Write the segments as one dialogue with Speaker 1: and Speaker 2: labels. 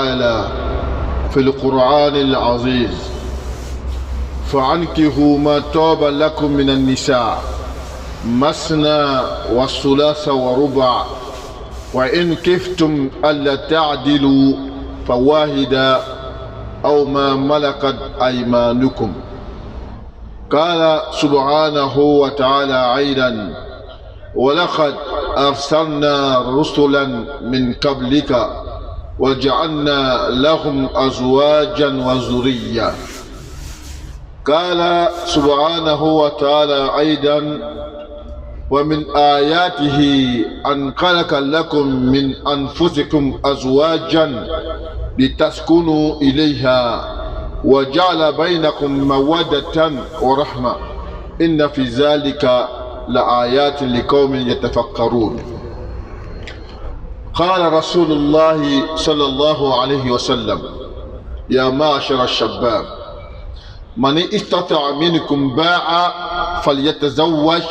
Speaker 1: تعالى في القرآن العزيز فأنكحوا ما طاب لكم من النساء مثنى والثلاث ورباع وإن خفتم ألا تعدلوا فواحدا أو ما ملكت أيمانكم. قال سبحانه وتعالى أيضا ولقد أرسلنا رسلا من قبلك وجعلنا لهم أزواجا وذرية. قال سبحانه وتعالى أيضا ومن آياته أن خلق لكم من أنفسكم أزواجا لتسكنوا إليها وجعل بينكم مودة ورحمة إن في ذلك لآيات لقوم يتفكرون. قال رسول الله صلى الله عليه وسلم يا معشر الشباب من استطاع منكم باعا فليتزوج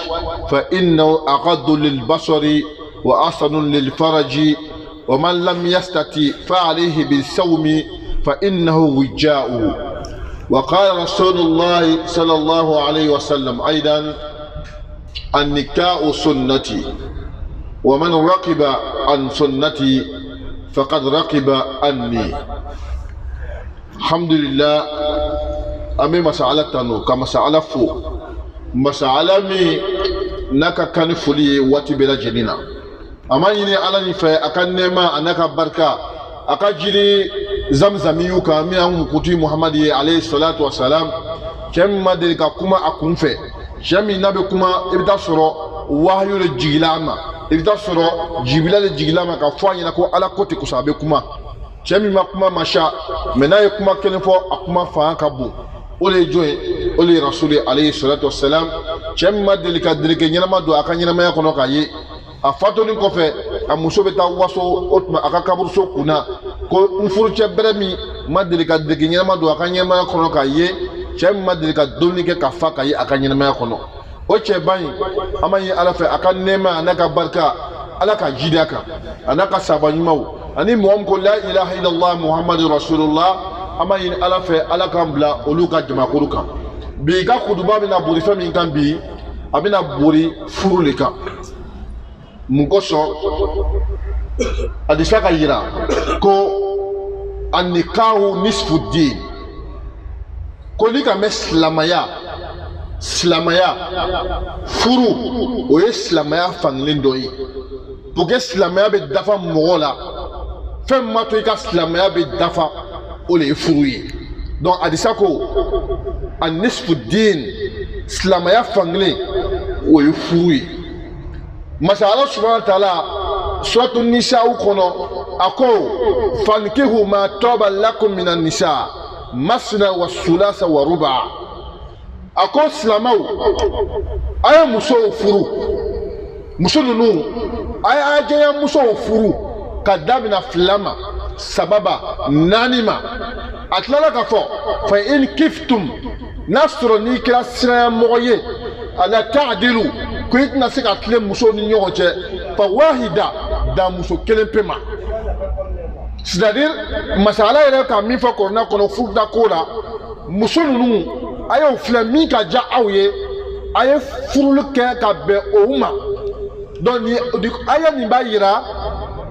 Speaker 1: فإنه أغض للبصر وأحسن للفرج ومن لم يستطع فعليه بالصوم فإنه وجاء. وقال رسول الله صلى الله عليه وسلم أيضا النكاح سنتي ومن ركب عن سنتي فقد ركب عني. الحمد لله. أمي مسألة تنو كمسألة فو مسألة مي نكا كان فولي واتي بلا جنينا أما يني على نفا أكان نما أنكا بركة أكاجري زمزميو كامي أم كتي محمد عليه الصلاة والسلام كم ما دلك كما أكون في شامي نبي كما إبدا سرو وحيو الجيلاما إبدا سرو جبلا الجيلاما كفاني نكو على كوتي كسابي كما شامي ما كما مشا منا كما كنفو أكما فان كابو ole joy ole rasuli alayhi salatu wassalam chemma delika nyama do aka nyama ya kono kaye afato ni kofe amuso beta waso otma aka kaburso kuna ko mfuru chebremi madelika nyama do aka nyama ya kono kaye chemma delika doni ke kafa kaye aka nyama ya kono o cheban amayi alafe aka nema anaka barka alaka jidaka anaka sabanyumaw ani muam ko la ilaha illallah muhammadur rasulullah ama yin ala fɛ ala kan bila olu ka jamakulu kan bi ka kutuba bɛna bori fɛn min kan bi a bɛna bori furu le kan mun kosɔn hadisa ka yira ko annikahu nisfu din ko ni ka mɛn silamaya furu o ye silamaya fankelen dɔ ye pour que silamaya bɛ dafa mɔgɔ la fɛn min ma to i ka silamaya bɛ dafa o le ye furu ye. Donc hadisa ko a nisfu din silamaya fankelen o ye furu ye. Masa Ala subhanahu wa ta'ala suratu nisa'u kɔnɔ a ko fankihu ma taba lakum minan nisa masna wa sulasa wa ruba. A ko silamaw a ye musow furu muso ninnu a ye jɛnya musow furu ka daminɛ fila ma sababa naani ma a tilala ka fɔ fa in kiftum n'a sɔrɔ n'i kɛra siranɲɛmɔgɔ ye ala ta'dilu ko i tɛna se ka tile musow ni ɲɔgɔn cɛ fa wahida da muso kelen pe ma. C'est-à-dire masala yɛrɛ ka min fɔ kɔrɔna kɔnɔ furuda ko la muso ninnu a y'o filɛ min ka diya aw ye a ye furuli kɛ ka bɛn o ma. Donc ni aya nin b'a yira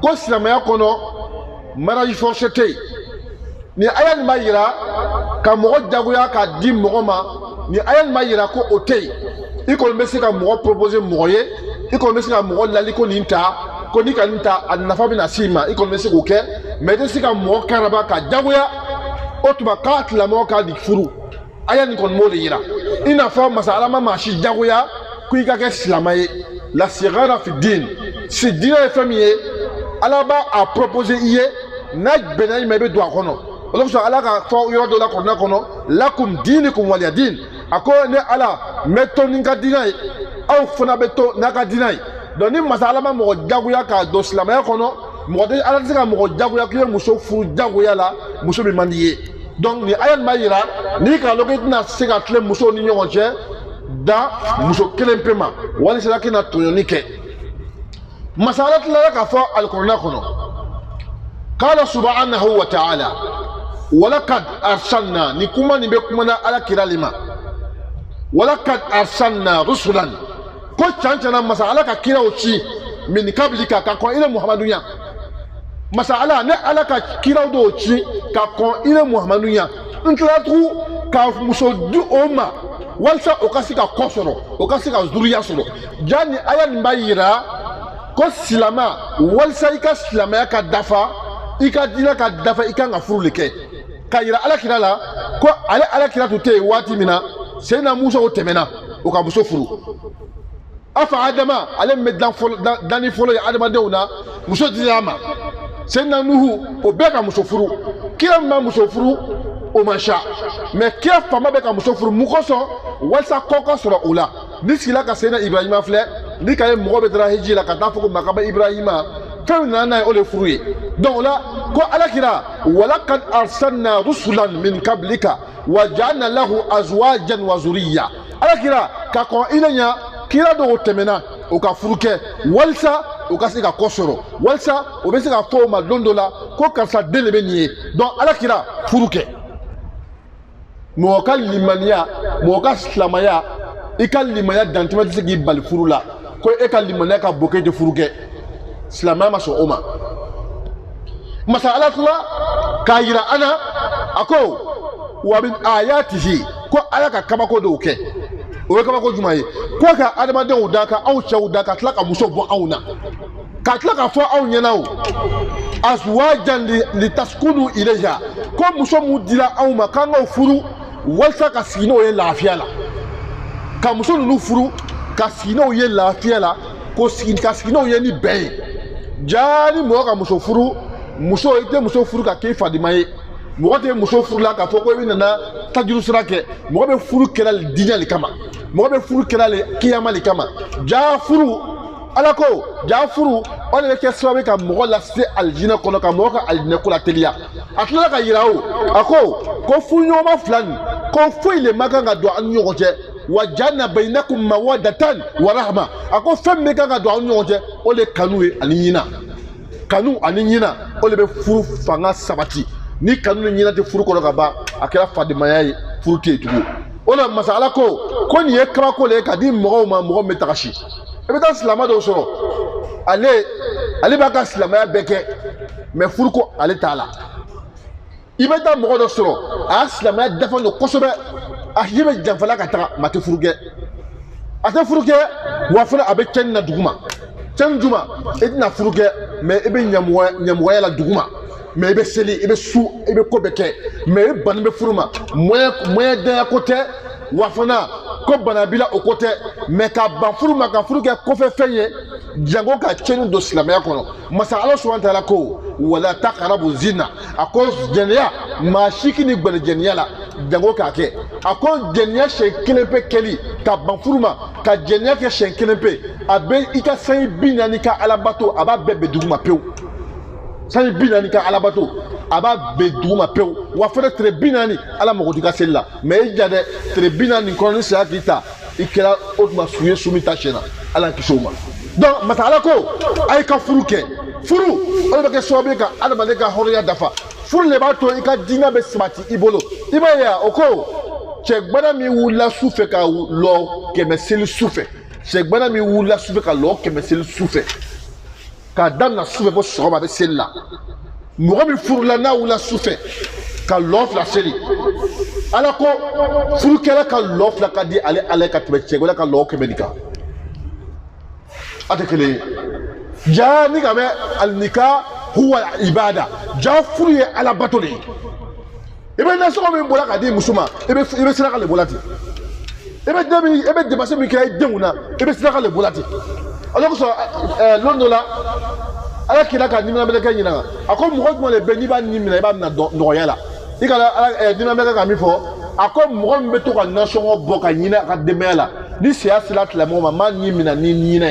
Speaker 1: ko silamɛya kɔnɔ mariage forcé tɛ yen. Ni aya nin b'a yira ka mɔgɔ jagoya k'a di mɔgɔ ma ni aya nin b'a yira ko o tɛ yen. I kɔni bɛ se ka mɔgɔ proposer mɔgɔ ye i kɔni bɛ se ka mɔgɔ lali ko nin ta ko ni ka nin ta a nafa bɛna s'i ma i kɔni bɛ se k'o kɛ mais i tɛ se ka mɔgɔ karaba ka jagoya o tuma k'a tigilamɔgɔ k'a di furu aya nin kɔni b'o de yira. I n'a fɔ masa Ala ma maa si jagoya ko i ka kɛ silamɛ ye. La sigara fi din si diinɛ ye fɛn min ye Ala b'a proposer i ye n'a bɛnna i ma i bɛ don a kɔnɔ. O de kosɔn Ala ka fɔ yɔrɔ dɔ la kɔrɔna kɔnɔ lakum diinikum waliya din. A ko ne Ala n bɛ to ni n ka diinɛ ye aw fana bɛ to n'a ka diinɛ ye. Donc ni masa Ala ma mɔgɔ jagoya k'a don silamɛya kɔnɔ mɔgɔ tɛ Ala tɛ se ka mɔgɔ jagoya k'i ye muso furu jagoya la muso min man di ye. Donc ni aya nin b'a yira n'i k'a dɔn k'i tɛna se ka tile musow ni ɲɔgɔn cɛ da muso kelen pe ma wali sera k'i na tɔɲɔni kɛ. Masala tilala k'a fɔ alikɔrɔna kɔnɔ قال سبحانه وتعالى ولقد أرسلنا نكما نبكمنا على كرالما ولقد أرسلنا رسلا كل شانشنا مسألة كيرا وشي من قبلك كاكون إلى محمدية مسألة نعلى كيرا وشي كاكون إلى محمدية انت لا تقول كمسود أمة walsa okasika kosoro okasika zuriya soro jani aya mbayira ko silama walsa ika silama ya ka dafa ika dina ka dafa ika ngafuru leke kayira ala kirala ko ala kira to te wati mina seyna musa o temena o ka muso furu afa adama ale meddan dani folo ya adama deuna muso dilama seyna nuhu o beka muso furu kira ma muso furu o masha mais kira fama beka muso furu mukoso walsa koko soro ula ni sila ka seyna ibrahima fle ni kay mo be dra hiji la ka tafuko makaba ibrahima فمن أولي فروي دولا كو على كده ولقد أرسلنا رسلا من قبلك وجعلنا له أزواجا وذرية على كده كاكو إلينا كده دو تمنا وكفروكه والسا وكاسيكا كوسرو والسا وبسيكا فوما لوندولا كو كارسا دلبنيه دون على كده فروكه موكا لمانيا موكا سلامايا إكال لمانيا دانتما تسيكي بالفرولا كو إكال لمانيا كبوكي تفروكه سلامة ما شو أما مسألة الله كايرا أنا أكو ومن آياته كو آياك كما كو دوكي وكما كو جمعي كو كا أدما دو داكا أو شو داكا تلاقا مصوب أونا كتلاقا فو أو يناو أزواجا لتسكنوا إليها كو مصوب مدلا أو ما كانوا فرو والسا كسينو يلا فيالا كمصوب نفرو كسينو يلا فيالا كو سين كسينو يني بي jani mo ka muso furu muso ite muso furu ka ke fadima ye mo te muso furu la ka foko wi nana tajuru sirake mo be furu kala dinya kama mo be furu kala kiyama kama ja furu alako ja furu on le ke sabe ka mo la se aljina kono ka mo ka aljina ko la telia atla ka yirawo ako ko fu nyoma fulani ko fu ile maganga do an nyogote wajana bainakum mawadatan wa rahma ako femme kanga do an nyogote o le kanue aninina kanu aninina o le be furu fanga sabati ni kanu nyina te furu ko ka ba akela fadima yayi furu te tugo ona masala ko ni ekra ko le ka di mo ma metakashi e be ta salama do soro ale ba ka salama ya beke me furu ko ale tala ibeta mo do soro a salama dafa no kosobe a yibe janfala ka ta mate furuge ate furuge wa funa abe ken na duguma ken juma edina furuge me ebe nyamwa la duguma me ebe seli ebe su ebe ko beke me ban be furuma moye de côté wa funa ko banabila au côté me ka ban furuma ka furuge ko fe fenye jango ka chenu do islamia kono masa Allah subhanahu wa ta'ala ko wala taqrabu zina akos jenya mashiki ni gbele jenya la jango ka ke akos jenya she kelempe keli ka banfuruma ka jenya ke she kelempe abe ika sai binani ka alabato aba bebe duguma pew sai binani ka alabato aba be duguma pew wa fere tre binani ala mo dika sella mais jade tre binani kono se akita ikela otma suye sumita chena ala kisoma donc masala ko ay ka furuke furu o be ke sobe ka adama de ka horiya dafa furu le ba to ika dina be smati ibolo ibaya oko chegbana mi wula sufe ka lo kemesel sufe chegbana mi wula sufe ka lo kemesel sufe ka danna sufe bo soba be sella mo mi furu la na wula sufe ka lo fla seli ala ko furu kala ka lo fla ka di ale ka tbe chegona ka lo kemedika atekele jani game alnika huwa ibada ja furu ala batoli ibe na so mi bola ka di musuma ibe sira ka le bolati ibe debase mi kay demuna ibe sira ka le bolati alors so londola ala kila ka nimina be ka nyina akon mo ko le be ni ba nimina ba na do yala ikala ala nimina be ka mi fo akon mo be to ka nation bo ka nyina ka demela ni sia sila tla mo ma nimina ni nyina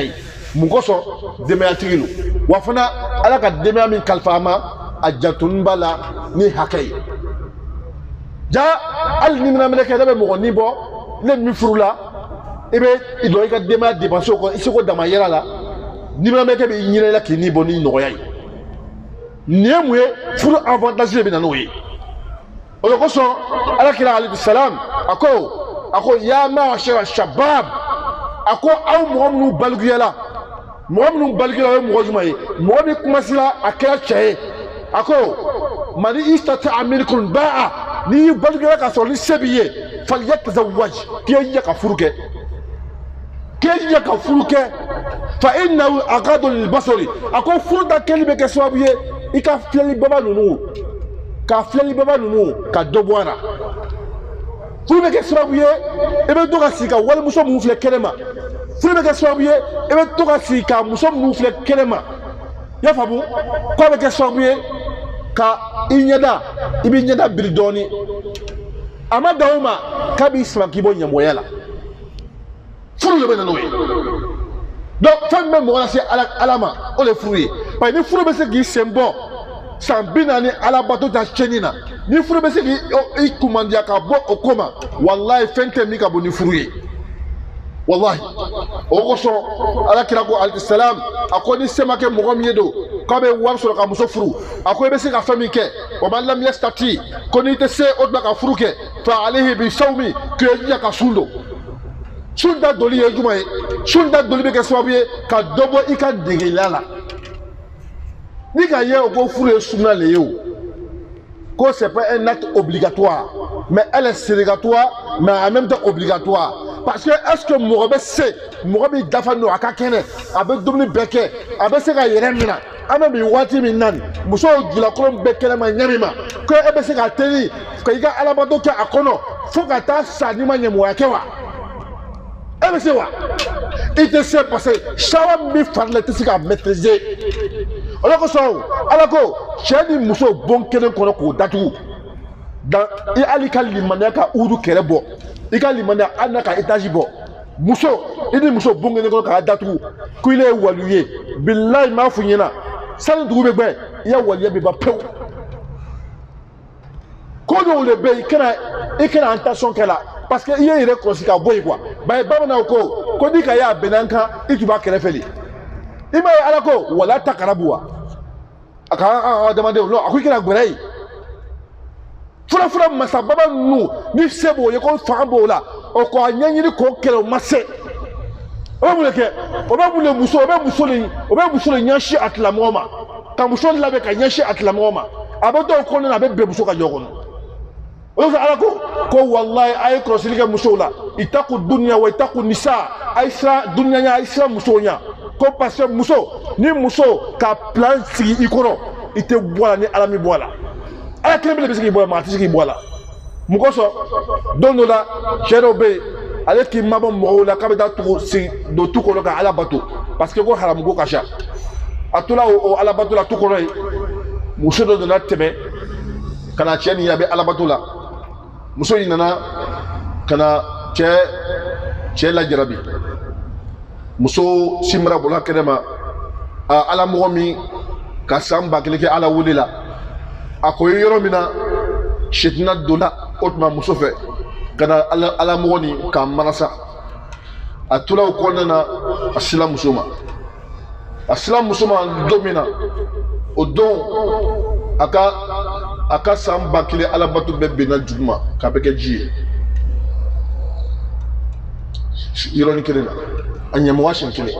Speaker 1: mukoso demea tigilu wafana ala ka demea min kalfama ajatun bala ni hakay ja al ni mina mele ka be mo ni bo le mi furula ebe ido ka demea dépenser ko isiko dama yela la ni mina mele ka be nyina la ki ni bo ni noyay niemwe furu avantage be nanoyi o ko so ala kila alayhi salam ako ya ma'ashara shabab ako aw mu'minu balgiyala mu'minu balgiyala mo jumaye mo bi kumasila akaya chaye ako mani istata minkum ba'a ni balgiyala ka so ni sebiye falyatazawwaj kiya ka furuke fa innahu aqadu lil basari ako furda kelbe ke swabuye ika flali baba nunu ka dobwara furbe ke swabuye ebe doga sika wal muso mu fle kelema furbe ke swabuye ebe doga sika muso mu fle kelema ya fabu ko be ke swabuye ka inyada ibi nyada birdoni amadauma kabi isma kibo nyamoyala furu le bena noye donc femme même wala c'est alama on le fruit parce que furu be se gi sembo sambina ni ala bato ta chenina ni furu be se gi i kumandia ka bo okoma wallahi fente mi ka bo ni fruit wallahi o so ala kira ko alayhi salam akoni sema ke mo miedo ko be war so ka muso furu akoy be se ka fami ke o man lam yastati koni te se o ba ka furu ke fa alayhi bi sawmi ke ya ka sundo sunda doli ye juma ye sunda doli be ke sababu ye ka dobo i ka degela la ni ka ye o ko furu ye sunna le ye o ko c'est pas un acte obligatoire mais elle est sérogatoire mais en même temps obligatoire parce que est-ce que mogobe se mogobe dafa no aka kene abe dumuni beke abe se ka yere mina ama bi wati min nan muso dula kolon beke ma nyamima ko ebe se ka teni ko iga alabato ke akono fo ka ta sani ma nyemo yake wa ebe se wa ite se parce shawa mi farle te se ka maîtriser oloko so alako chedi muso bon kene kono ko datu dans i ali kalimanda ka udu kere bo i kalimanda anaka étage bo muso idi muso bon kene kono ka datu ku ile waluye billahi ma funyina sale dugube gbe ya waliye be ba pew ko do le be ikena intention kala parce que il est considéré boy quoi ba bana ko di ka ya benanka ituba kere feli ima alako wala takarabuwa aka demande non akui kena gberai fura masababa nu ni sebo ye ko fambo la o ko anyanyiri ko kele mase o muleke o ba bule muso o be muso le nyashi atlamoma ka muso la be ka nyashi atlamoma abato ko na be muso ka jogono o za alako ko wallahi ay krosilika muso la itaku dunya wa itaku nisa aisha dunya nya aisha muso nya ko parce que muso ni muso ka plan sigi ikoro ite bola ni alami bola ala kembe be sigi bola ma sigi bola mukoso dondo la cherobe ale ki mabo mo la ka be da to si do to ko ka ala bato parce que ko haram go kasha atula o ala bato la to ko roy muso do na tebe kana cheni ya be ala bato la muso yi nana kana che la jarabi muso simra bola kedema ala momi ka samba keleke ala wulila akoy yoro mina shitna dola otma muso fe kana ala mogoni ka marasa atula ko nana aslam musuma domina o don aka samba kele ala batu be benal juma ka beke ji yoro ni kelena anyam washin kele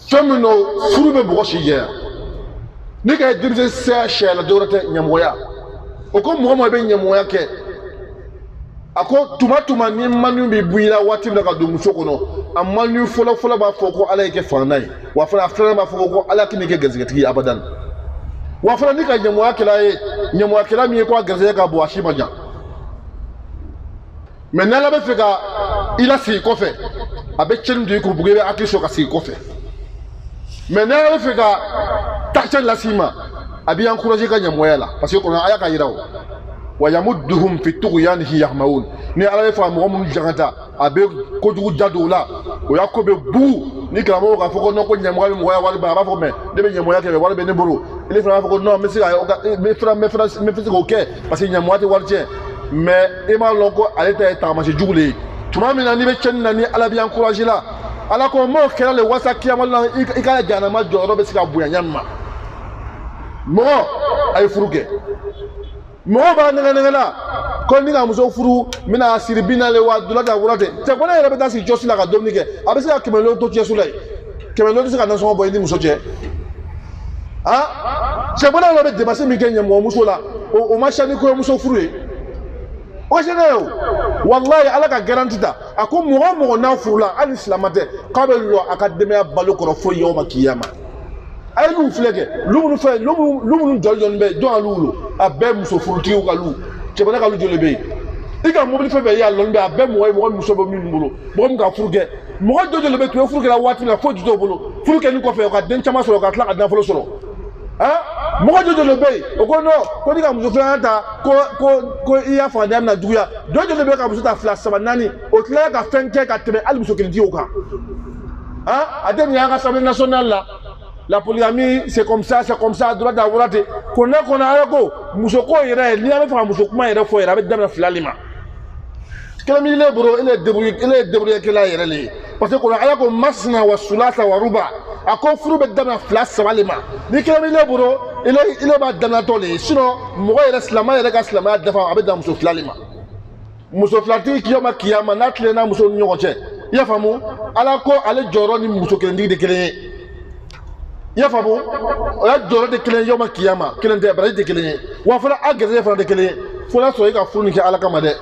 Speaker 1: femino furube bogoshi ye ni ka dirje sa shela dorate nyamoya o ko mo be nyamoya ke ako tuma ni manu bi buira wati na ka do musoko no amanu fola ba foko ala yake fanai wa fala ba foko ala kini ke gazgati abadan wa fala ni ka nyamoya kila mi ko gazaya ka bo ashi bajan maintenant la be feka ila si kofe abe chelum de ko bugebe akisho ka si kofe maintenant la be feka tachen la sima abi encourager ka nyamoya la parce que ko aya ka yirawo wa yamudduhum fi tughyanihim yahmaun ni ala be fa mo mun jangata abe ko dugu jadola o yakobe bu ni kala ka foko no ko nyamoya mo wali ba foko me de be nyamoya ke wali be ne boro ile fa foko non me fisi ko ke parce que nyamoya te wali tien mais ima lonko aleta tamasi jugule tuma mina ni be chenna ni ala bi encourager la ala ko mo kera le wasa kiyama la ikala jana ma joro be sika buya nyamma mo ay furuke mo ba ngana ko ni ga muso furu mina sirbina le wa dula da wurate te ko na yere beta si josi la ga domnike abese ka kemelo to tie sulai kemelo to ka na so boy ni muso je ah se bona le de base mi kenya mo muso la o ma shani ko muso furu e o shene yo wallahi ala ka garantita ako mo na furu la al islamate qabelo akademia balu ko fo yoma kiyama ay lu fleke lu fe lu jol jon be do alulu abbe muso furuti o kalu ke bana kalu jole be ika mobili fe be ya lon be abbe mo muso be min bulu mo ka furuke mo do jole be to furuke la wati na fo judo bulu furuke ni ko fe ka den chama soro ka tla ka dan fo soro ah mo do jole be o ko no ko ni ka muso fe anta ko iya fa dam na duya do jole be ka muso ta flash sama nani o tla ka fenke ka tebe al muso keldi o ka ah adem ya ka assemblée nationale là. La polygamie, c'est comme ça, droit d'avoir été. Qu'on a alako, musoko ira, ni avec un musokuma ira fo ira avec dame flalima. Quel est bro, il est débrouillé que là ira li. Parce que qu'on a alako masna wa sulasa wa ruba. A confru avec dame flas savalima. Ni quel est bro, il est pas dame tolé. Sinon, moi ira slama ira ka slama dafa avec dame muso flalima. Muso flati kiyama kiyama natle na muso nyoche. Ya famu, alako ale joro ni muso kendi de kele. Ya fabo o ya joro de kelen yoma kiyama kelen de baraji de kelen wa fala agere fana de kelen fala so ka funu ke ala kama de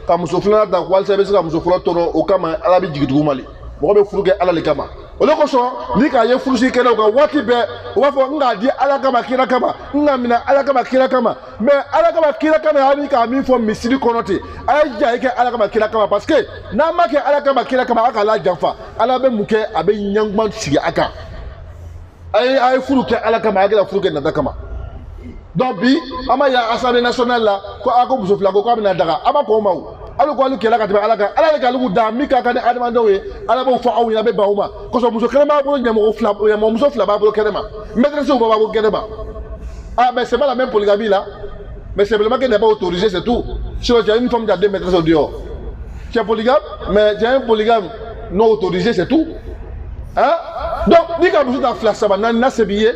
Speaker 1: ka muso fana da kwal sabe ka muso fala toro o kama ala bi jigitugu mali mo be furu ke ala le kama o le ko so ni ka ye furu si kelen ka wati be o wa fo nga di ala kama kira kama nga mina ala kama kira kama me ala kama kira kama ya ni ka mi fo misiri konote ay ja ke ala kama kira kama parce que na ma ke ala kama kira kama aka la janfa ala be muke abe nyangman sigi aka ay furu ke ala kama agela furu ke nada kama donc bi ama ya assemblée nationale la ko ako muso fila ko amina daga ama ko maw alu ko alu kela ka tiba ala ka lu da mi ka kan adama dowe ala bo fa awu ya be bauma ko so muso kele ma bo nyamo fila ya muso fila ba bo kele ma maîtresse ou ba bo kele ma ah mais c'est pas la même polygamie là mais c'est simplement qu'elle n'est pas autorisée c'est tout si tu as une femme qui a deux maîtresses au dehors tu es polygame mais tu es un polygame non autorisé c'est tout hein donc ni ka muso ta fila saba na sebiye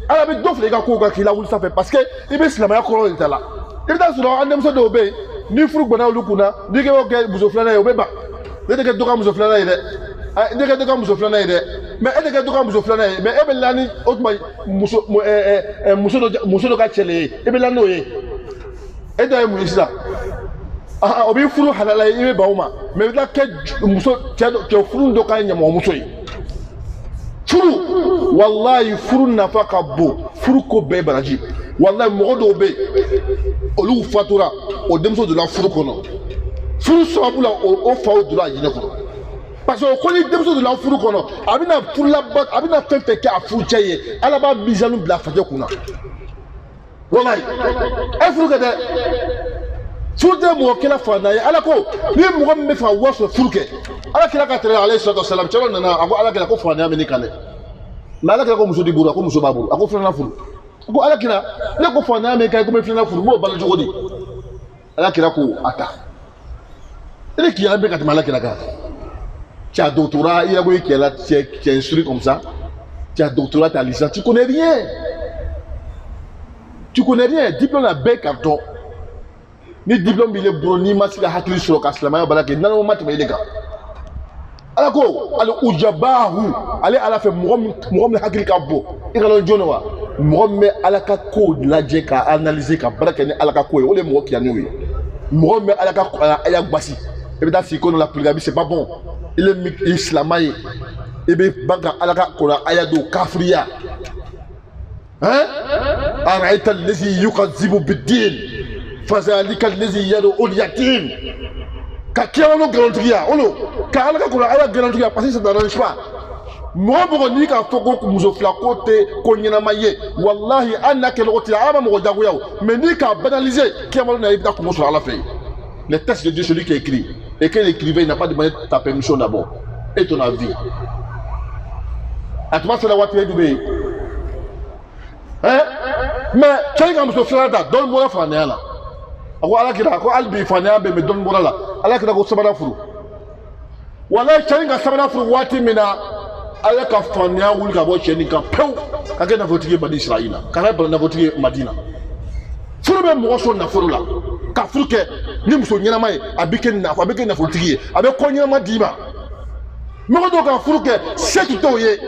Speaker 1: ala be do fle ka ko ka kila wul ça fait parce que ibe silama ya ko ita la ibe ta sura andem so do be ni furu gbana olukuna ni ke o ke muso fila na yo be ba de ke do ka muso fila na ide de ke do ka muso fila na ide mais de ke do ka muso fila na mais ebe lani otuma muso do ka chele ebe lani o ye e do e mu isa obi furu halala ibe ba uma mais da ke muso ke furu do ka nyamo muso yi furu wallahi furu nafa ka bon furu ko bɛɛ baraji wallahi mɔgɔ dɔw bɛ olu fatura o denmuso donna furu kɔnɔ furu sababu la o faw donna a jinɛ kɔnɔ parce que o ko ni denmuso donna furu kɔnɔ a bɛna furulaba a bɛna fɛn fɛn kɛ a furucɛ ye ala b'a misanu bila a facɛ kunna wallahi e furu kɛ dɛ furu tɛ mɔgɔ kɛlɛ fantan ye ala ko ni mɔgɔ min bɛ fɛ ka wari sɔrɔ furu kɛ ala kira ka tɛrɛ alayhi salatu wasalam cɛ dɔ nana a ko ala kira ko fantanya bɛ ne kan dɛ mais ala kira ko muso di buru a ko muso b'a bolo a ko filanan furu a ko ala kira ne ko fantanya bɛ kɛ ko n bɛ filanan furu n b'o balo cogo di ala kira ko a ta e de kiyala bɛ ka tɛmɛ ala kira kan tu as doctorat il y a quoi qui est là tu es instruit comme ça tu as doctorat tu as licence tu connais rien diplôme la bɛɛ carton ni diplôme b'i le bolo n'i ma se ka hakili sɔrɔ ka silamɛya baara kɛ nanama ma tɛmɛ i de kan ala ko ale ujabahu ale ala fɛ mɔgɔ min hakili ka bon i ka dɔn jɔn wa mɔgɔ min bɛ ala ka ko lajɛ ka analyser ka baara kɛ ni ala ka ko ye o de ye mɔgɔ kiyaninw ye mɔgɔ min bɛ ala ka aya gbasi i bɛ taa sigi ko dɔ la polygamie c'est pas bon i ye silama ye i bɛ ban ka ala ka kɔrɔ aya don kafiriya hein araita allazi yukazibu bid-din fazalika allazi yad'u al-yatim ka kiyawalo garantigiya olo ka ala ka kɔrɔ aya garantigiya parce que ça n'arrange pas mɔgɔ n'i ka fɔ ko muso fila ko tɛ ko ɲɛnama ye wallahi hali n'a kɛ lɔgɔ tɛ ala ma mɔgɔ jagoya o mais n'i k'a banaliser kiyawalo na i bɛ taa kungo sɔrɔ ala fɛ yen les textes de Dieu celui qui écrit et que l'écrivain n'a pas demandé ta permission d'abord et ton avis a tuma sera waati ye dube hein mais cɛ ka muso fila ta dɔɔni bɔra fantanya la a ko ala kira ko hali bi fantanya bɛ mais dɔɔni bɔra la ala kira ko sabanan furu walayi cɛ ka sabanan furu waati min na ala ka fanya wuli ka bo cheni ka pew ka ke na votige bani Israila ka ka na votige Madina furu be mo so na furu la ka furu ke ni muso nyina mai abike na votige abe ko nyina ma dima me ko do ka furu ke setu to ye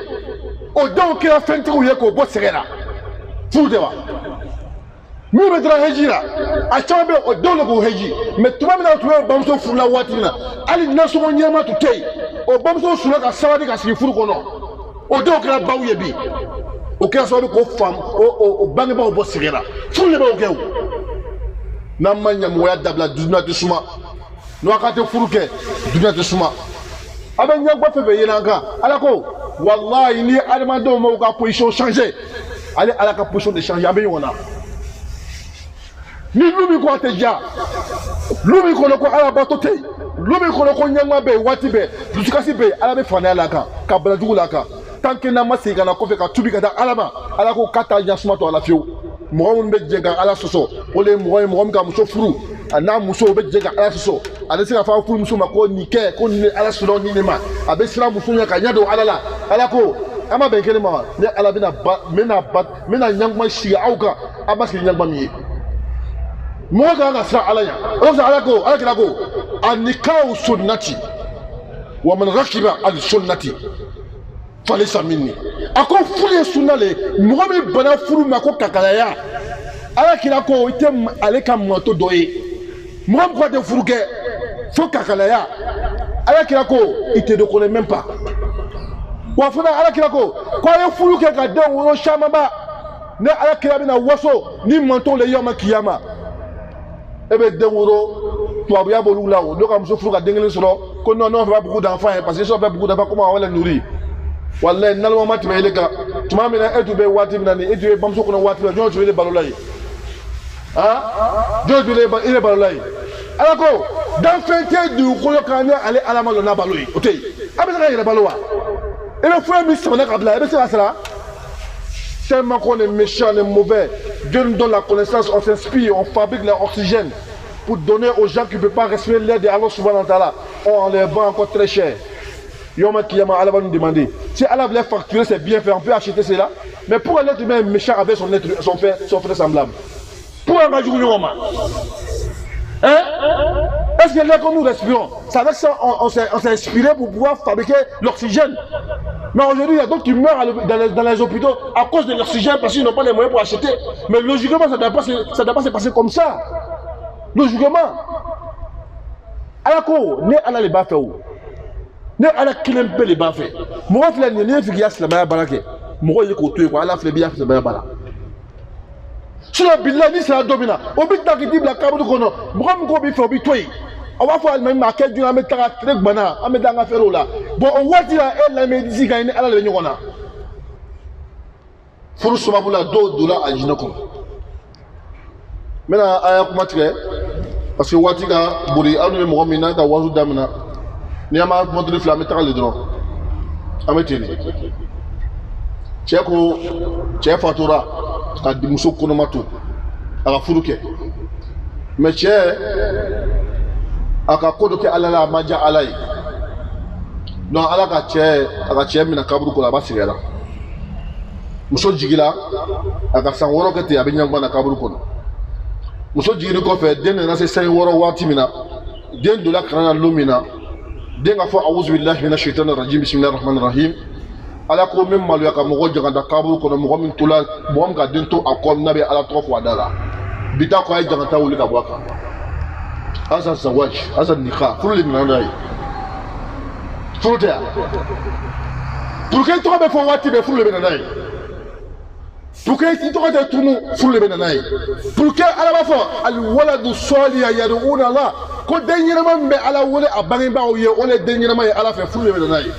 Speaker 1: o do ke afente ko ye ko bo segera furu de wa mi be dra hejira a chabe o do le ko heji me tuma mi na tuwe bamso furu la wati na ali na so nyina ma to tei o bamso sura ka sawadi ka sigi furu kono o do kra bawu ye bi o kra so ko fam o bangi ba o bo sigera furu le ba o kew na manya moya dabla duna de suma no akate furu ke duna de suma aben nya gba febe yena ka ala ko wallahi ni adama do mo ka position changer ali ala ka position de changer aben wona ni lumi ko ateja lumi ko ko ala ba to tei lumi kono ko nyangma be wati be dusukasi be ala be fana ala ka bala dugu la ka tanke na masiga na ko fe ka tubi ka da alama ala ko kata jasma to ala fiu mo mun be jega ala soso ole mo ka muso furu ana muso be jega ala soso ala se ka fa furu muso ma ko ni ke ko ni ala sulo ni ma abe sira muso nya ka nyado ala ala ko ama be kele ma ne ala bina mena nyangma shi auka abasi nyangma mi mo ga na sa ala ya o sa ala kila ko النكاح سنتي ومن ركب على سنتي فليس مني اكو فولي سنه لي مومي بنا فولو ماكو كاكايا ala kila ko ite ale ka moto doye moom ko de furuke fo kakalaya ala kila ko ite de connaît même pas wa fana ala kila ko ye furuke ka de woro shama ba ne ala kila bina waso ni manto le yoma kiyama ebe de woro to abuya bolu lawo do ka muso furuka dengelen soro ko non on fait pas beaucoup d'enfants parce que ça fait beaucoup d'enfants comment on va les nourrir wallahi nalwa mati be leka tuma mina etu be wati mina ni etu be bamso kono wati be jonjo le balolai jonjo le balolai ala ko dan fente du ko kanya ale alama lo na baloi otey abisa ka yele balowa et le frère mi sabana kabla et c'est ça tellement qu'on est méchant et mauvais. Dieu nous donne la connaissance, on s'inspire, on fabrique l'oxygène pour donner aux gens qui ne peuvent pas respirer l'air de Allah subhanahu wa ta'ala. On les vend encore très cher. Yoma Kiyama, Allah va nous demander. Si Allah voulait facturer, c'est bien fait, on peut acheter cela. Mais pour un être humain méchant avec son frère semblable, pour un gars Yoma, est-ce que là, quand nous respirons, c'est avec ça on s'est inspiré pour pouvoir fabriquer l'oxygène. Mais aujourd'hui, il y a d'autres qui meurent dans les hôpitaux à cause de l'oxygène parce qu'ils n'ont pas les moyens pour acheter. Mais logiquement, ça ne doit pas se passer comme ça. Logiquement. Alors que, ne ala les bas fait où? Ne ala kilen pe les bas fait. Moi, je l'ai dit, il y a la meilleure barake. Moi, je l'ai dit, il a fait bien la meilleure barake. Si la billah ni c'est la domina, au but d'acquitter la carte de kono, moi, je vais faire bitoy. On va faire même à quel jour on met ta trek bana, on met dans la ferro là. Bon, on va dire elle la médecine gagne à la réunion là. Furu sumabula $2 à Jinoko. Maintenant, à Kumatre, parce que Watiga, Bouri, a nous Mohamina, da Wazou Damina, Niama montre flamme à l'hydron. Ametini. Tcheko, Tchef Fatura, à Dimousso Konomato, à la Furuke. Mais Tchè, aka kodo ke alala maja alai non ala ka che mina kaburu ko la basigala muso jigila aka san woro ke te abinya ngwana kaburu ko muso jigiri ko fe den na se sai woro wati mina den dola kana lumina den ga fo a'udhu billahi minash shaitanir rajim bismillahir rahmanir rahim ala ko mem malu aka mo gojo ganda kaburu ko mo min tula mo am ga den to akom nabe ala to fo dala bita ko ay jangata wuli ka bwaka Asa Zawaj, Asa Nika, pour les Nandaï. Pour le pour que tu aies fait Wati, mais pour le Benanaï. Pour que tu aies tout pour le Benanaï. Pour que à la fois, Al-Wala du Soli, Ayadouna là, quand dernièrement, mais à la Wala, à Bangba, on est dernièrement à la fin pour le Benanaï.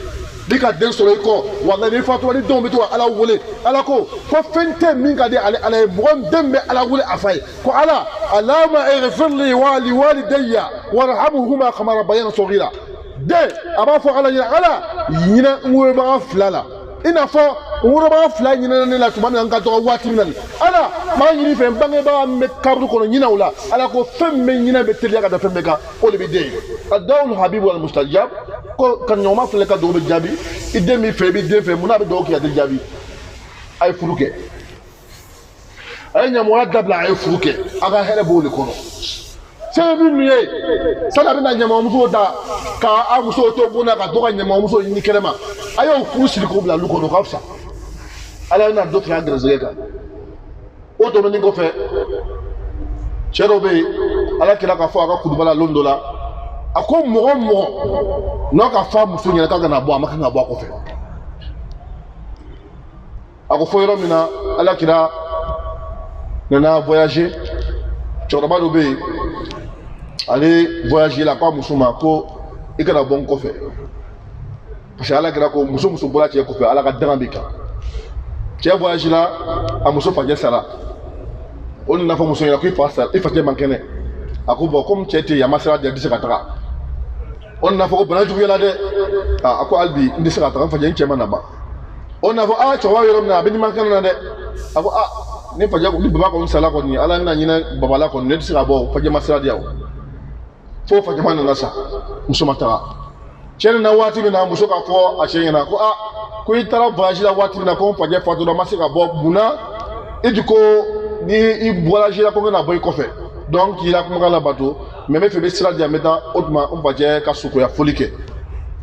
Speaker 1: Dès qu'à den sur le corps, on a des fois, toi, les dons, mais toi, à la Wala, à la co, faut faire Mingade, à la bonne demme, à la Wala, à faille. Quoi, à la, اللهم اغفر لي ولوالدي وارحمهما كما ربياني صغيرا de aba fo ala yina ngurba flala ina fo ngurba fla yina ne la tuma nga to wati nan ala ma yini fe bange ba me kabru kono yina wala ala ko femme yina be telia ka da femme ka o le be de adawul habib wal mustajab Quand on m'a fait le cas de Djabi, il demi fait, mon ami qui a des Djabi. Aïe Fourouké. Aïe Nyamoua Dabla Aïe Fourouké. Aga Herebo le Kono. C'est un venu. Ça n'a pas Nyamoua da. Car Amousso Tobona, Dora Nyamoua Nikelema. Aïe au Fou sur le groupe la Lukono Rafsa. Aïe on a d'autres agressés. Automobile qu'on fait. Chérobe, ala kila ka fo aka kudubala londo la ako moro non ka fa muso nyana ka na bo amaka na bo ko fe ako fo yoro mina ala kila nana voyager choroba do be aller voyager la pa muso ma ko ikana bon ko fe parce ala kila ko muso bola tie ko fe ala ka dambika tie voyager la a muso fa je sala on n'a pas besoin de faire ça. Il faut que manquer. À quoi comme tu étais Yamasra de 17 ans. On n'a pas besoin de jouer là-dedans. À quoi Albi, 17 ans, on fait un chemin là-bas. On a ah tu vois il y a un manquer là-dedans. À quoi ah n'est pas déjà on baba comme ça là qu'on y a là n'a baba là qu'on ne sera bon. Faut que Yamasra dia. Faut faire chemin là ça. Muso matara. Tiens na wati na muso ka fo a tiens na ko ah ko itara voyage la wati na ko faut que faire de la masse ka bo buna et du coup il voyage là comme on a boy fait donc il a comme la bateau mais me fait sera dia maintenant autrement on va dire ka suko ya folike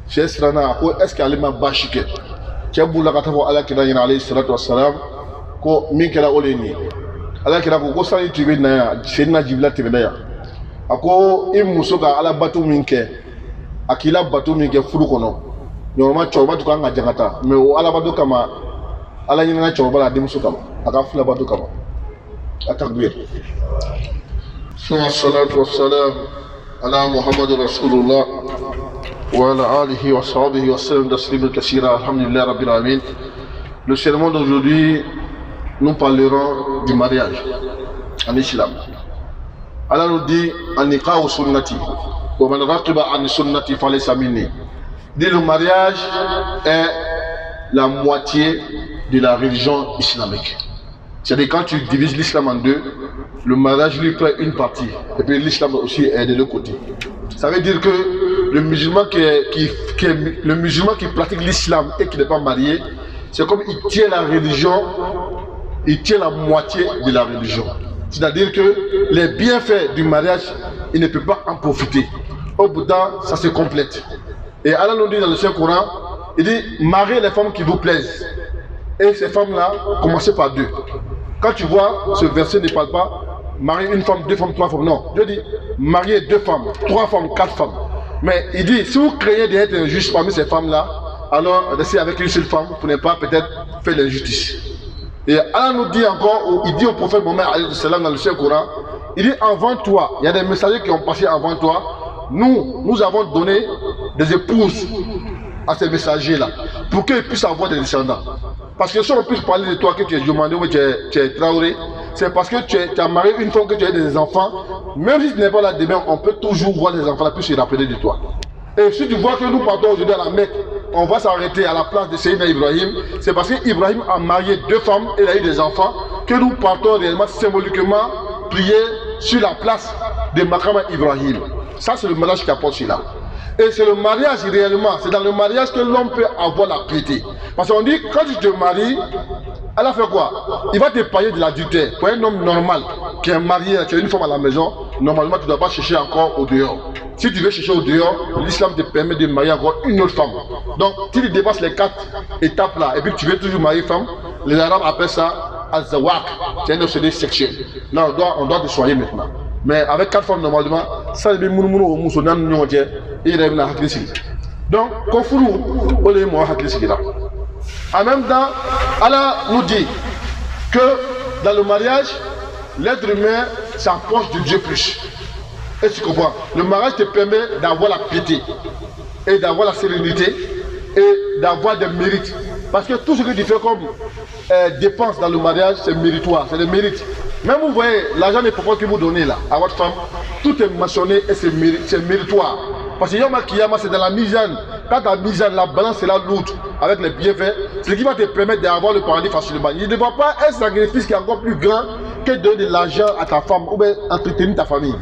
Speaker 1: chez strana ko est-ce qu'elle m'a bashike ci bula ka tafo ala kida yana alayhi salatu wassalam ko min kala oleni ala kida ko sani tibe na ya sedna jibla tibe na ya ako im musoka ala bateau min ke akila bateau min ke furu kono nyoma choba to kanga jangata mais ala bateau kama ala nyina choba la dem sukama aka fula bateau kama التكبير ثم الصلاة والسلام على محمد رسول الله وعلى آله وصحبه وسلم تسليما كثيرا الحمد لله رب العالمين. Le sermon d'aujourd'hui, nous parlerons du mariage en islam. Allah nous dit an-nikah sunnati wa man raqiba an sunnati falaysa minni. Dit le mariage est la moitié de la religion islamique. C'est-à-dire quand tu divises l'islam en deux, le mariage lui prend une partie. Et puis l'islam aussi est de l'autre côté. Ça veut dire que le musulman qui pratique l'islam et qui n'est pas marié, c'est comme il tient la religion, il tient la moitié de la religion. C'est-à-dire que les bienfaits du mariage, il ne peut pas en profiter. Au bout d'un temps, ça se complète. Et Allah nous dit dans le Saint-Coran, il dit, mariez les femmes qui vous plaisent. Et ces femmes-là, commencez par deux. Quand tu vois, ce verset ne parle pas marier une femme, deux femmes, trois femmes. Non, Dieu dit marier deux femmes, trois femmes, quatre femmes. Mais il dit, si vous craignez d'être injuste parmi ces femmes-là, alors restez avec une seule femme pour ne pas peut-être faire l'injustice. Et Allah nous dit encore, il dit au prophète Mohammed dans le Saint-Coran, il dit avant toi, il y a des messagers qui ont passé avant toi, nous avons donné des épouses à ces messagers-là, pour qu'ils puissent avoir des descendants. Parce que si on puisse parler de toi, que tu es Jomandé ou tu es Traoré, c'est parce que tu as marié une fois que tu as des enfants, même si tu n'es pas là demain, on peut toujours voir les enfants là, puis se rappeler de toi. Et si tu vois que nous partons aujourd'hui à la Mecque, on va s'arrêter à la place de Sayyidina Ibrahim, c'est parce qu'Ibrahim a marié deux femmes et il a eu des enfants, que nous partons réellement symboliquement prier sur la place de Makama Ibrahim. Ça c'est le mariage qui apporte celui-là. Et c'est le mariage réellement, c'est dans le mariage que l'homme peut avoir la piété. Parce qu'on dit, quand tu te maries, elle a fait quoi? Il va te payer de l'adultère. Pour un homme normal, qui est marié, qui a une femme à la maison, normalement tu ne dois pas chercher encore au dehors. Si tu veux chercher au dehors, l'islam te permet de marier encore une autre femme. Donc, si tu dépasses les 4 étapes là, et puis tu veux toujours marier femme, les Arabes appellent ça al-zawaq. C'est un obsédé sexuel. Là, on doit te soigner maintenant. Mais avec 4 femmes normalement, ça c'est mounoumounou au moussonan nyontier et il est dans donc konfuru on est moi là. En même temps, Allah nous dit que dans le mariage, l'être humain s'approche de Dieu plus. Et tu comprends? Le mariage te permet d'avoir la piété et d'avoir la sérénité et d'avoir des mérites. Parce que tout ce que tu fais comme dépense dans le mariage, c'est méritoire, c'est des mérites. Même vous voyez, l'argent des propos que vous donnez là à votre femme, tout est mentionné et c'est méritoire. Parce que Yom Kiyama, c'est dans la misane. Quand ta misane, la balance est là lourde avec les bienfaits, c'est ce qui va te permettre d'avoir le paradis facilement. Il ne va pas un sacrifice qui est encore plus grand que de donner de l'argent à ta femme ou bien entretenir ta famille.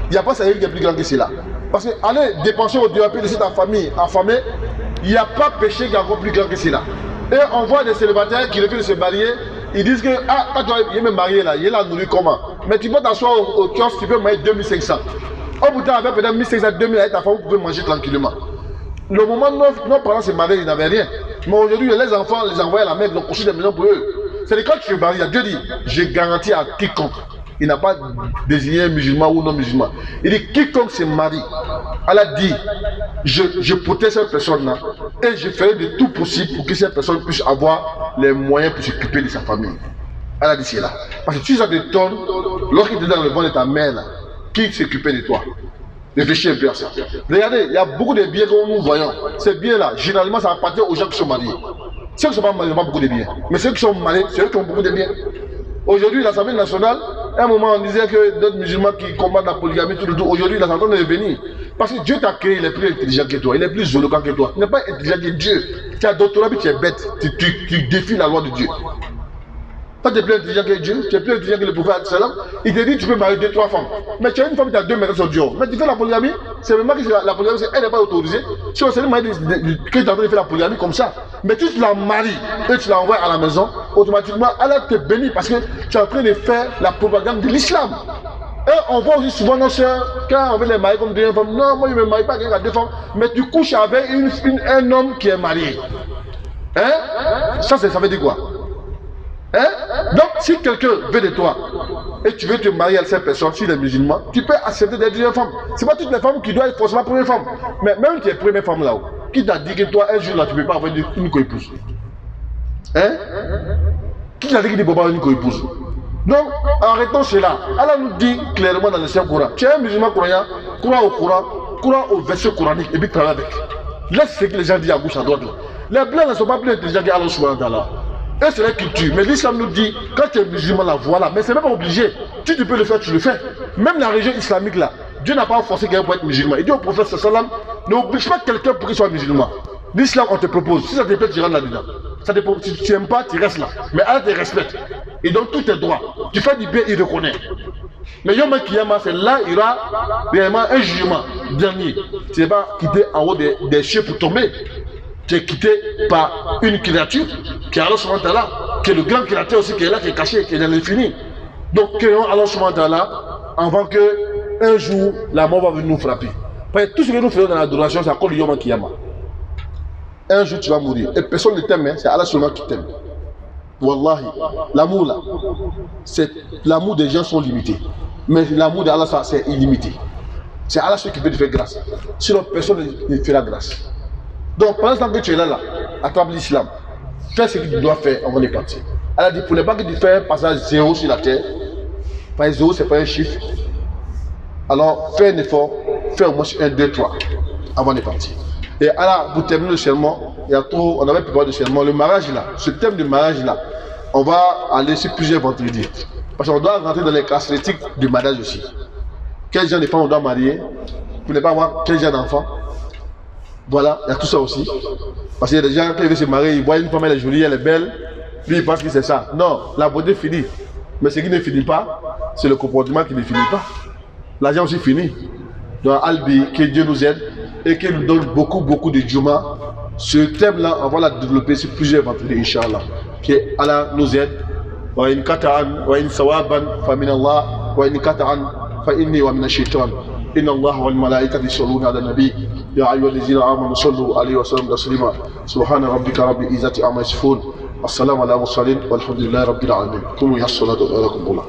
Speaker 1: Il n'y a pas ça qui est plus grand que cela. Parce que aller dépenser au Dieu, laisser ta famille affamée, il n'y a pas péché qui est encore plus grand que cela. Et on voit des célibataires qui refusent de se marier, ils disent que, ah, quand tu es marié là, il est là nourri comment? Mais tu peux t'asseoir au kiosque, tu peux manger 2500. Au bout d'un avec peut-être 1500, 2000 avec ta femme, vous pouvez manger tranquillement. Le moment où nos parents se mariaient, ils n'avaient rien. Mais aujourd'hui, les enfants les envoient à la mer, ils ont construit des maisons pour eux. C'est quand tu te maries, Dieu dit, je garantis à quiconque. Il n'a pas désigné musulman ou non musulman. Il dit quiconque se marie, Allah dit je protège cette personne-là et je ferai de tout possible pour que cette personne puisse avoir les moyens pour s'occuper de sa famille. Allah dit c'est là. Parce que tu ça t'étonne, lorsqu'il était dans le ventre de ta mère, là, qui s'occupait de toi? Réfléchis un peu à ça. Regardez, il y a beaucoup de biens que nous voyons. Ces biens-là, généralement, ça appartient aux gens qui sont mariés. Ceux qui ne sont pas mariés n'ont pas beaucoup de biens. Mais ceux qui sont mariés, c'est eux qui ont beaucoup de biens. Aujourd'hui, l'Assemblée nationale, à un moment, on disait que d'autres musulmans qui combattent la polygamie, tout. Aujourd'hui, ils sont en train de revenir. Parce que Dieu t'a créé, il est plus intelligent que toi, il est plus éloquent que toi. Il n'est pas intelligent que Dieu. Tu as doctorat, mais tu es bête. Tu défies la loi de Dieu. Toi, tu es plus intelligent que Dieu, tu es plus intelligent que le prophète. Il te dit tu peux marier 2-3 femmes. Mais tu as une femme qui a 2 mètres sur Dieu. Mais tu fais la polygamie, c'est vraiment que la polygamie, elle n'est pas autorisée. Si on s'est dit que tu es en train de faire la polygamie comme ça, mais tu la maries et tu l'envoies à la maison, automatiquement, Allah te bénit parce que tu es en train de faire la propagande de l'islam. Et on voit aussi souvent nos soeurs, quand on veut les marier comme 2 femmes, non, moi je ne me marie pas avec 2 femmes, mais tu couches avec un homme qui est marié. Hein? Ça veut dire quoi? Hein? Donc, si quelqu'un veut de toi et tu veux te marier à cette personne, si il est musulman, tu peux accepter d'être une femme. Ce n'est pas toutes les femmes qui doivent être forcément première femme. Mais même tes premières femmes là-haut, qui t'a dit que toi, un jour là, tu ne peux pas avoir une co-épouse? Hein? Qui t'a dit que tu ne peux pas avoir une co-épouse? Donc, arrêtons cela. Allah nous dit clairement dans le Saint-Coran, tu es un musulman croyant, crois au Coran, crois au verset coranique et puis travaille avec. Laisse ce que les gens disent à gauche, à droite là. Les blancs ne sont pas plus intelligents qu'Allah subhanahu wa ta'ala. Et c'est la culture. Mais l'islam nous dit, quand tu es musulman là, voilà. Mais c'est même pas obligé. Si tu peux le faire, tu le fais. Même la religion islamique là, Dieu n'a pas forcé quelqu'un pour être musulman. Il dit au prophète sallam, n'oblige pas quelqu'un pour qu'il soit musulman. L'islam, on te propose. Si ça te plaît, tu rentres là-dedans. Si tu n'aimes pas, tu restes là. Mais Allah te respecte. Il donne tous tes droits. Tu fais du bien, il reconnaît. Mais Yom Kiyama, c'est là, il y aura réellement un jugement dernier. Tu n'es pas quitté en haut des cieux pour tomber. Tu es quitté par une créature qui est Allah subhanahu wa ta'ala, qui est le grand créateur aussi, qui est là, qui est caché, qui est dans l'infini. Donc, créons Allah subhanahu wa ta'ala avant que un jour la mort va venir nous frapper. Parce que tout ce que nous faisons dans l'adoration, c'est à cause du Yom Kiyama. Un jour tu vas mourir. Et personne ne t'aime, hein, c'est Allah seulement qui t'aime. Wallahi, l'amour là, l'amour des gens sont limités. Mais l'amour d'Allah, c'est illimité. C'est Allah celui qui peut te faire grâce. Sinon, personne ne fera grâce. Donc, pendant ce temps que tu es là, à travers l'islam, fais ce que tu dois faire avant de partir. Elle a dit, pour ne pas que tu fasses un passage 0 sur la terre, parce que 0 c'est pas un chiffre, alors fais un effort, fais au moins 1, 2, 3 avant de partir. Et alors, pour terminer le serment, il y a trop, on avait préparé le serment, le mariage là, ce thème de mariage là, on va aller sur plusieurs vendredis. Parce qu'on doit rentrer dans les caractéristiques du mariage aussi. Quel genre de femmes on doit marier, pour ne pas avoir quel genre d'enfant. Voilà, il y a tout ça aussi. Parce qu'il y a des gens qui veulent se marier, ils voient une femme, elle est jolie, elle est belle, puis ils pensent que c'est ça. Non, la beauté finit. Mais ce qui ne finit pas, c'est le comportement qui ne finit pas. L'argent aussi finit. Donc, Albi, que Dieu nous aide et qu'il nous donne beaucoup de djuma. Ce thème-là, on va la développer sur plusieurs vendredis, Inch'Allah. Que Allah nous aide. Wa in kata'an, wa in sawaban, fa min Allah, wa in kata'an, fa inni wa min ash-shaytan. إن الله والملائكة يصلون على النبي يا أيها الذين آمنوا صلوا عليه وسلموا تسليما سبحان ربك رب العزة عما يصفون السلام على المرسلين والحمد لله رب العالمين قوموا إلى الصلاة ولكم الله